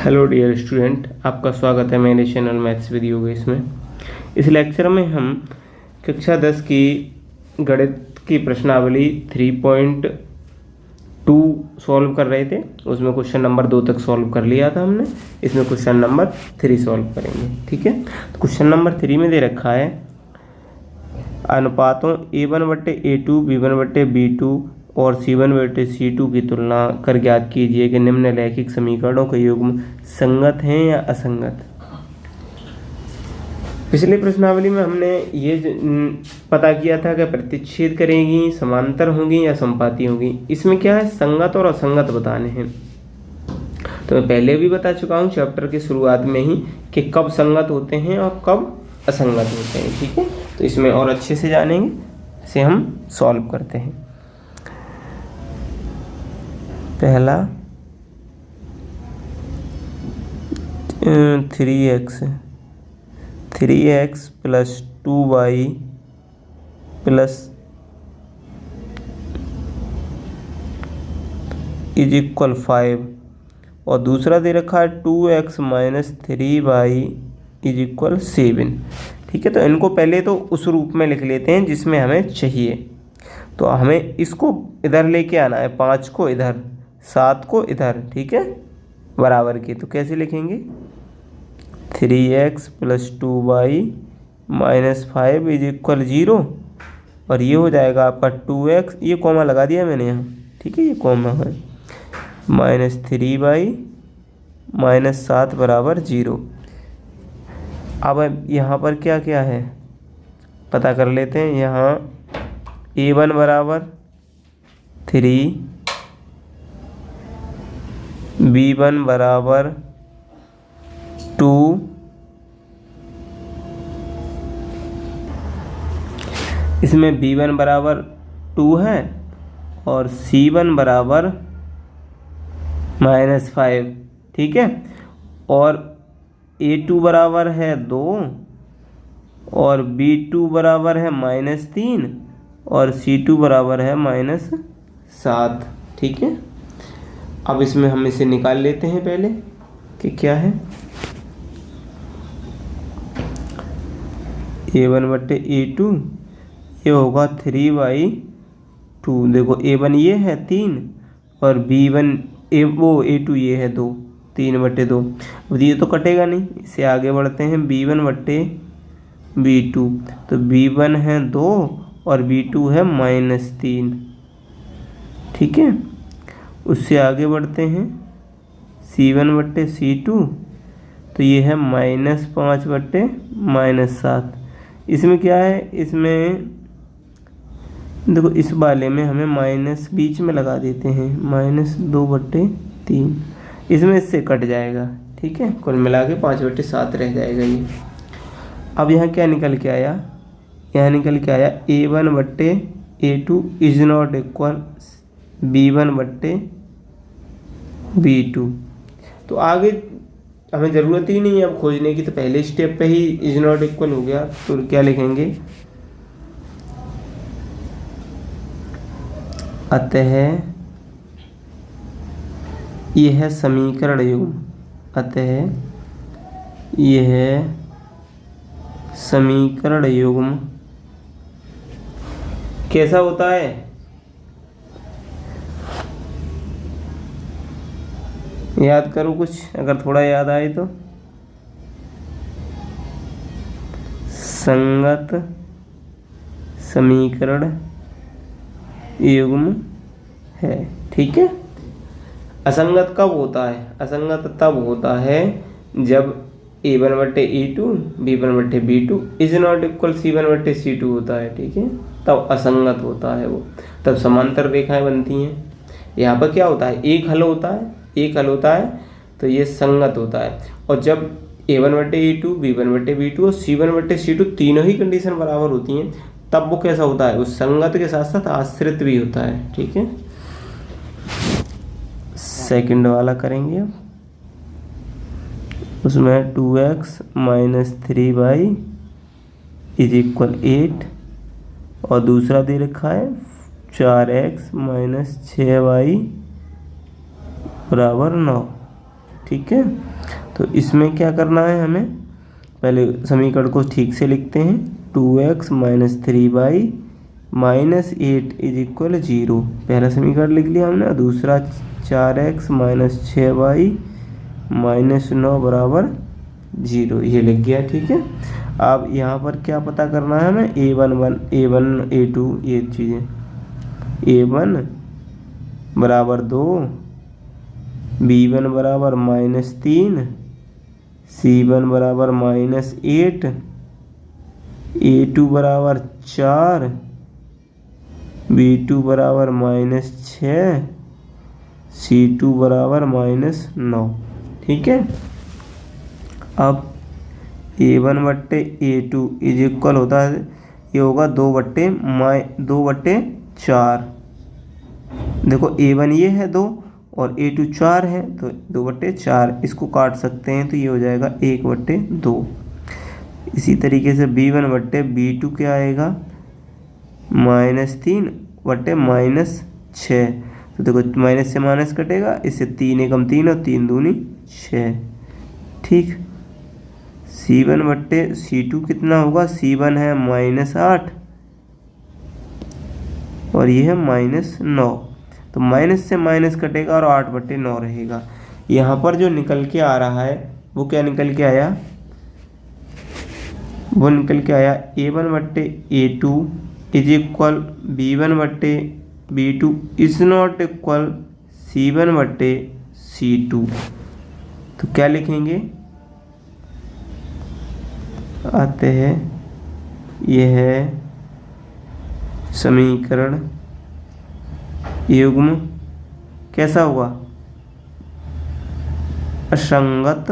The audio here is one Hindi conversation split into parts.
हेलो डियर स्टूडेंट, आपका स्वागत है मेरे चैनल मैथ्स विद योगेश में। इस लेक्चर में हम कक्षा 10 की गणित की प्रश्नावली 3.2 सॉल्व कर रहे थे। उसमें क्वेश्चन नंबर 2 तक सॉल्व कर लिया था हमने। इसमें क्वेश्चन नंबर 3 सॉल्व करेंगे। ठीक है, तो क्वेश्चन नंबर 3 में दे रखा है अनुपातों A1/A2, B1/B2 और C1/C2 की तुलना कर ज्ञात कीजिए कि निम्नलिखित समीकरणों के युग्म संगत हैं या असंगत। पिछली प्रश्नावली में हमने ये पता किया था कि प्रतिच्छेद करेंगी, समांतर होंगी या समपाती होंगी। इसमें क्या है, संगत और असंगत बताने हैं। तो मैं पहले भी बता चुका हूँ चैप्टर की शुरुआत में ही कि कब संगत होते हैं और कब असंगत होते हैं। ठीक है, तो इसमें और अच्छे से जानेंगे। इसे हम सॉल्व करते हैं। पहला 3x plus 2y plus is equal 5 और दूसरा दे रखा है 2x minus 3y is equal 7। ठीक है, तो इनको पहले तो उस रूप में लिख लेते हैं जिसमें हमें चाहिए। तो हमें इसको इधर लेके आना है, 5 को इधर, 7 को इधर। ठीक है, बराबर के। तो कैसे लिखेंगे, 3x plus 2y minus 5 is equal 0 और ये हो जाएगा आपका 2x, ये कॉमा लगा दिया मैंने यहाँ। ठीक है, ये कॉमा है, माइनस 3y माइनस 7 बराबर 0। अब यहाँ पर क्या क्या है पता कर लेते हैं। यहाँ A1 बराबर 3, B1 बराबर 2, इसमें B1 बराबर 2 है और C1 बराबर माइनस 5। ठीक है, और A2 बराबर है 2 और B2 बराबर है माइनस 3 और C2 बराबर है माइनस 7। ठीक है, अब इसमें हम इसे निकाल लेते हैं पहले कि क्या है। A1/A2 ये होगा 3/2। देखो A1 ये है 3 और A2 ये है 2, 3/2। अब ये तो कटेगा नहीं, इससे आगे बढ़ते हैं। B1/B2, तो B1 है 2 और B2 है माइनस 3। ठीक है, उससे आगे बढ़ते हैं C1/C2, तो ये है -5/-7। इसमें क्या है, इसमें देखो इस वाले में हमें माइनस बीच में लगा देते हैं, -2/3। इसमें इससे कट जाएगा। ठीक है, कुल मिला के 5/7 रह जाएगा ये। अब यहाँ क्या निकल के आया, यहाँ निकल के आया A1/A2 is not equal B1/B2। तो आगे हमें ज़रूरत ही नहीं है अब खोजने की, तो पहले स्टेप पे ही इज नॉट इक्वल हो गया। तो क्या लिखेंगे, अतः यह समीकरण युग्म, अतः यह समीकरण युग्म कैसा होता है, याद करो कुछ, अगर थोड़ा याद आए तो। संगत समीकरण युग्म है। ठीक है, असंगत कब होता है, असंगत तब होता है जब A1/A2 B1/B2 is not equal C1/C2 होता है। ठीक है, तब असंगत होता है वो, तब समांतर रेखाएं बनती हैं। यहाँ पर क्या होता है, एक हल होता है, तो ये संगत होता है। और जब A1/A2 B1/B2 और C1/C2 तीनों ही कंडीशन बराबर होती हैं, तब वो कैसा होता है, उस संगत के साथ साथ आश्रित भी होता है। ठीक है, सेकंड वाला करेंगे अब। उसमें 2x minus 3y is equal 8 और दूसरा दे रखा है 4x माइनस 6y बराबर 9। ठीक है, तो इसमें क्या करना है हमें, पहले समीकरण को ठीक से लिखते हैं। 2x minus 3y minus 8 is equal 0, पहला समीकरण लिख लिया हमने। दूसरा 4x माइनस 6y माइनस 9 बराबर 0, ये लिख गया। ठीक है, अब यहाँ पर क्या पता करना है हमें, a1 a2 ये चीज़ें। a1 बराबर 2, b1 बराबर -3, c1 बराबर -8, a2 बराबर 4, b2 बराबर -6, c2 बराबर -9। ठीक है, अब a1 बट्टे a2 इज इक्वल होता है, ये होगा 2/4। देखो a1 ये है 2 और a2 4 है, तो 2/4 इसको काट सकते हैं, तो ये हो जाएगा 1/2। इसी तरीके से b1 बट्टे b2 क्या आएगा, -3 बट्टे -6। तो देखो माइनस से माइनस कटेगा, इससे 3 एकम 3 और 3 दूनी 6। ठीक, c1 बट्टे c2 कितना होगा, c1 है -8 और ये है -9, तो माइनस से माइनस कटेगा और 8/9 रहेगा। यहाँ पर जो निकल के आ रहा है वो क्या निकल के आया, वो निकल के आया a1 बट्टे a2 इज इक्वल b1 बट्टे b2 is not equal c1 बट्टे c2। तो क्या लिखेंगे, आते हैं, यह है समीकरण युग्म कैसा हुआ, असंगत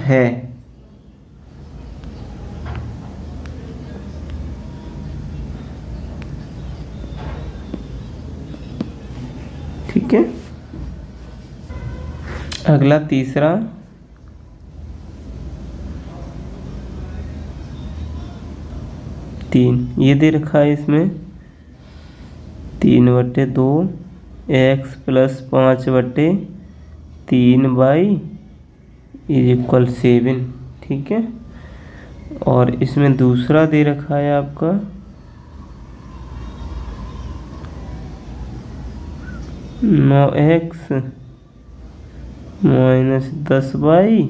है। ठीक है, अगला तीसरा, ये दे रखा है इसमें 3/2 x plus 5/3y is equal 7। ठीक है, और इसमें दूसरा दे रखा है आपका 9x माइनस 10y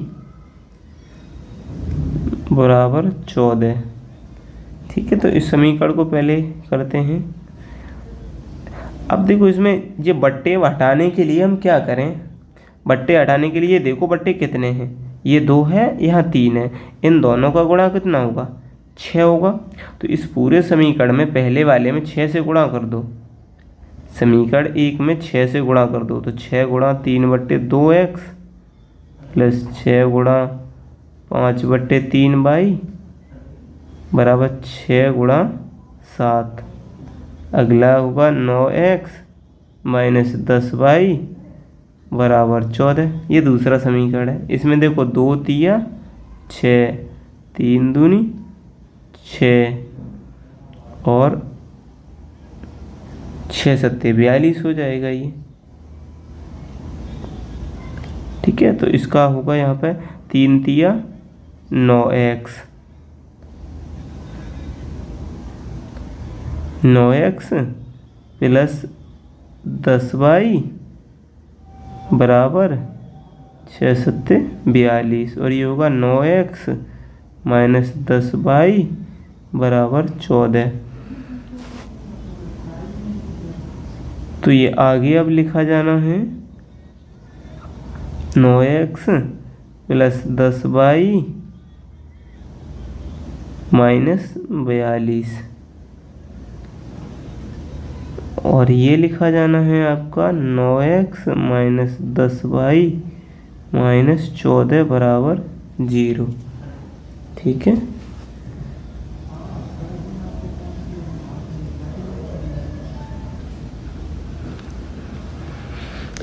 बराबर 14। ठीक है, तो इस समीकरण को पहले करते हैं। अब देखो इसमें ये बट्टे हटाने के लिए हम क्या करें, बट्टे हटाने के लिए देखो बट्टे कितने हैं, ये 2 है, यहाँ 3 है, इन दोनों का गुणा कितना होगा, 6 होगा। तो इस पूरे समीकरण में पहले वाले में 6 से गुणा कर दो, समीकरण 1 में 6 से गुणा कर दो, तो 6 गुणा 3/2x प्लस 6 गुणा 5/3y बराबर 6 गुणा 7। अगला होगा 9x माइनस 10y बराबर 14। ये दूसरा समीकरण है। इसमें देखो 2 तिया 6, 3 दूनी 6 और 6 सत्ते 42 हो जाएगा ये। ठीक है, तो इसका होगा यहाँ पे 3 तिया 9x, 9x प्लस 10y बराबर 6 सत्ते 42 और ये होगा 9x माइनस 10y बराबर 14। तो ये आगे अब लिखा जाना है 9x प्लस 10y माइनस 42 और ये लिखा जाना है आपका 9x माइनस 10y माइनस 14 बराबर 0। ठीक है,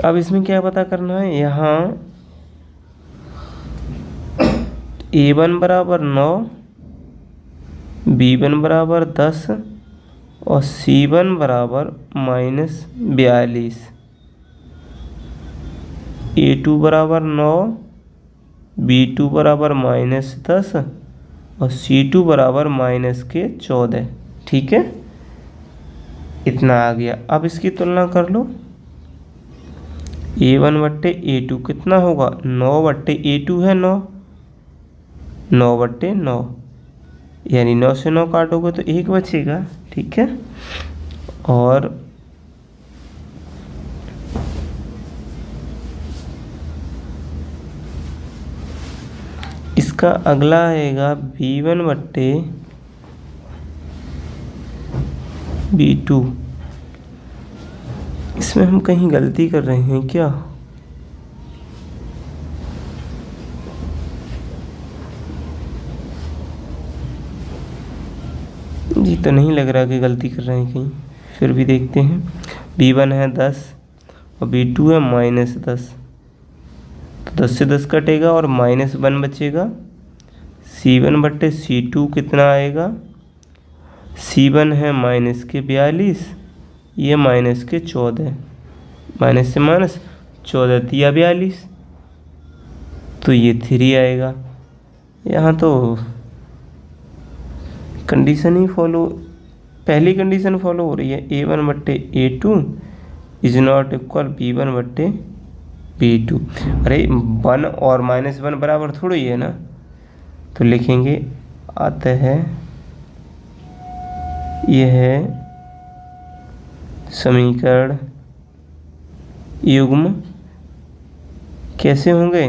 अब इसमें क्या पता करना है, यहाँ a1 बराबर 9, b1 बराबर 10 और c1 बराबर -42। A2 बराबर 9, B2 बराबर -10 और C2 बराबर -14। ठीक है, इतना आ गया। अब इसकी तुलना कर लो। A1 बट्टे A2 कितना होगा? 9 बट्टे A2 है 9, 9 बट्टे 9, यानी 9 से 9 काटोगे तो 1 बचेगा। ठीक है, और इसका अगला आएगा B1 बट्टे B2। इसमें हम कहीं गलती कर रहे हैं क्या? जी तो नहीं लग रहा कि गलती कर रहे हैं कहीं, फिर भी देखते हैं। B1 है 10 और B2 है -10, तो 10 से 10 कटेगा और -1 बचेगा। C1 बट्टे C2 कितना आएगा? C1 है -42, ये -14, माइनस से माइनस 14 दिया 42, तो ये 3 आएगा। यहाँ तो कंडीशन ही फॉलो, पहली कंडीशन फॉलो हो रही है। A1 बट्टे A2 is not equal B1 बट्टे B2। अरे 1 और -1 बराबर थोड़ी है ना, तो लिखेंगे अतः यह समीकरण युग्म कैसे होंगे?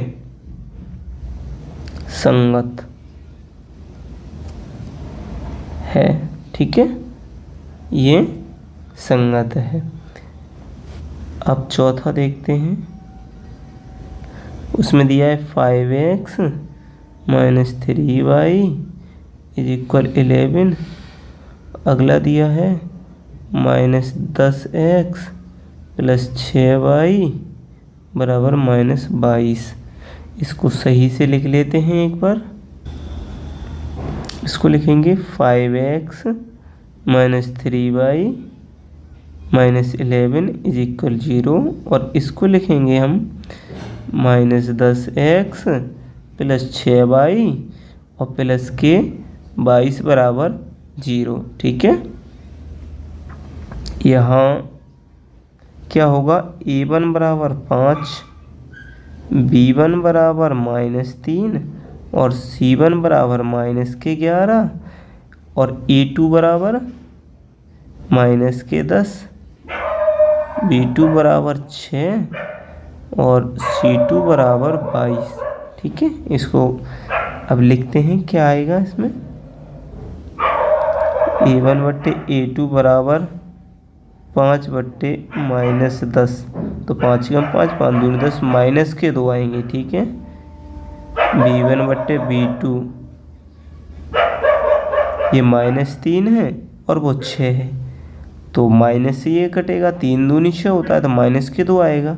संगत है। ठीक है, ये संगत है। अब चौथा देखते हैं, उसमें दिया है 5x - 3y इज इक्वल 11। अगला दिया है -10x प्लस 6y बराबर -22। इसको सही से लिख लेते हैं एक बार। इसको लिखेंगे 5x - 3y -11 इज इक्वल 0, और इसको लिखेंगे हम -10x प्लस 6y और प्लस के 22 बराबर 0। ठीक है, यहाँ क्या होगा? A1 बराबर 5, B1 बराबर -3 और C1 बराबर -11 और A2 बराबर -10, B2 बराबर 6 और C2 बराबर 22। ठीक है, इसको अब लिखते हैं क्या आएगा इसमें। A1 बट्टे A2 बराबर 5 बट्टे -10, तो 5 कम 5, 5 दूनी 10, माइनस के 2 आएंगे। ठीक है, B1 बट्टे B2, ये -3 है और वो 6 है, तो माइनस से ये कटेगा, 3 दूनी 6 होता है, तो माइनस के 2 आएगा।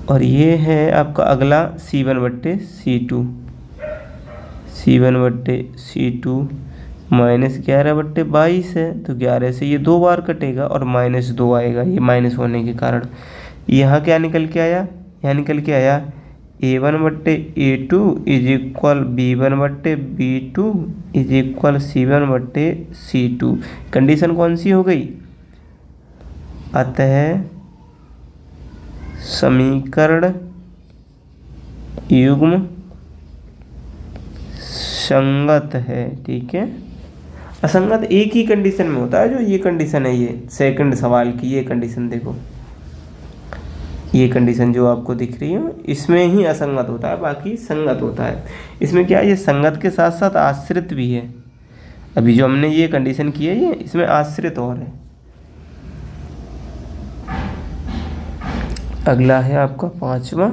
और ये है आपका अगला C1 बट्टे C2, C1 बट्टे C2 -11 बट्टे 22 है, तो 11 से ये 2 बार कटेगा और -2 आएगा, ये माइनस होने के कारण। यहाँ क्या निकल के आया? यहाँ निकल के आया A1 बट्टे A2 इज इक्वल B1 बट्टे B2 इज इक्वल C1 बट्टे C2। कंडीशन कौन सी हो गई? अतः समीकरण युग्म संगत है। ठीक है, असंगत एक ही कंडीशन में होता है, जो ये कंडीशन है, ये सेकंड सवाल की ये कंडीशन देखो, ये कंडीशन जो आपको दिख रही है इसमें ही असंगत होता है, बाकी संगत होता है। इसमें क्या है, ये संगत के साथ साथ आश्रित भी है। अभी जो हमने ये कंडीशन की है, ये इसमें आश्रित और है। अगला है आपका 5वां,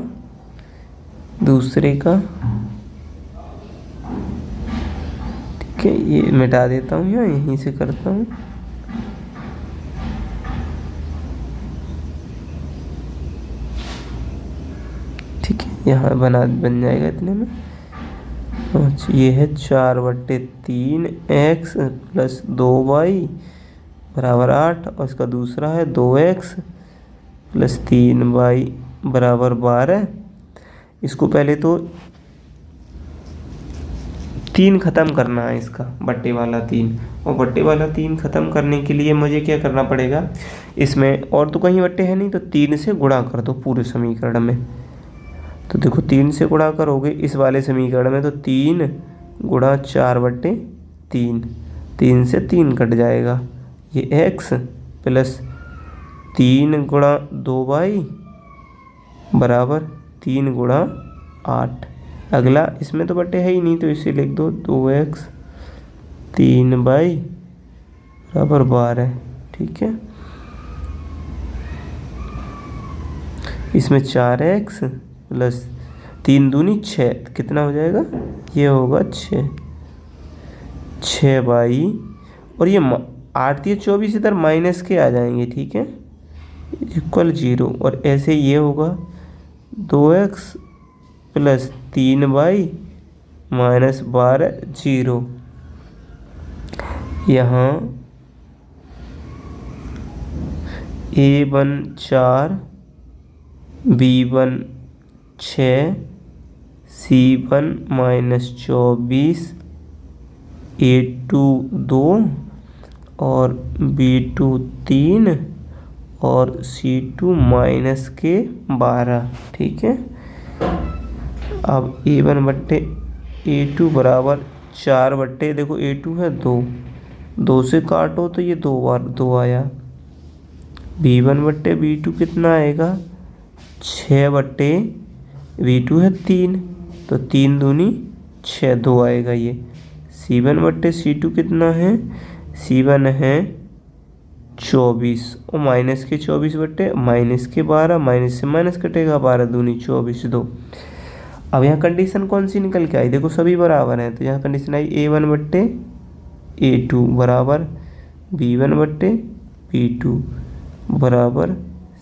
दूसरे का। ठीक है, ये मिटा देता हूँ या यहीं से करता हूँ। ठीक है, यहाँ बन जाएगा इतने में। ये है 4 बट्टे 3x प्लस 2y बराबर 8, और इसका दूसरा है 2x प्लस 3y बराबर 12। इसको पहले तो 3 ख़त्म करना है इसका, बट्टे वाला 3, और बट्टे वाला 3 ख़त्म करने के लिए मुझे क्या करना पड़ेगा, इसमें और तो कहीं बट्टे हैं नहीं, तो 3 से गुणा कर दो पूरे समीकरण में। तो देखो 3 से गुणा करोगे इस वाले समीकरण में, तो 3 गुणा 4/3, 3 से 3 कट जाएगा, ये x प्लस 3 गुणा 2y बराबर 3 गुणा 8। अगला इसमें तो बट्टे है ही नहीं, तो इसे लिख दो 2x 3y बराबर 12। ठीक है, इसमें 4x प्लस 3 दूनी 6, कितना हो जाएगा, ये होगा 6y, और ये 8 ये 24 इधर माइनस के आ जाएंगे। ठीक है, इक्वल 0, और ऐसे ये होगा 2x प्लस 3y माइनस 12 0। यहाँ a1 4, b1 6, c1 minus 24, a2 2 और b2 3 और c2 माइनस के 12। ठीक है, अब a1 बट्टे a2 बराबर 4 बट्टे, देखो a2 है 2, 2 से काटो तो ये 2 बार 2 आया। b1 बट्टे b2 कितना आएगा, 6 बट्टे b2 है 3, तो 3 दूनी 6, 2 आएगा ये। c1 बट्टे c2 कितना है, c1 है 24, और माइनस के 24 बट्टे माइनस के 12, माइनस से माइनस कटेगा, 12 दूनी 24 2। अब यहाँ कंडीशन कौन सी निकल के आई, देखो सभी बराबर हैं, तो यहाँ कंडीशन आई a1 बट्टे a2 बराबर b1 बट्टे b2 बराबर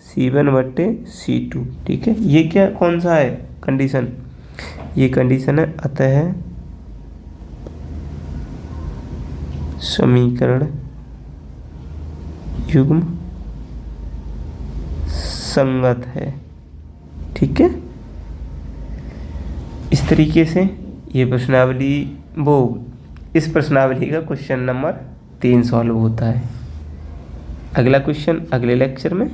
c1 बट्टे c2। ठीक है, ये क्या कौन सा है कंडीशन, ये कंडीशन है अतः समीकरण युग्म संगत है। ठीक है, इस तरीके से ये प्रश्नावली इस प्रश्नावली का क्वेश्चन नंबर 3 सॉल्व होता है। अगला क्वेश्चन अगले लेक्चर में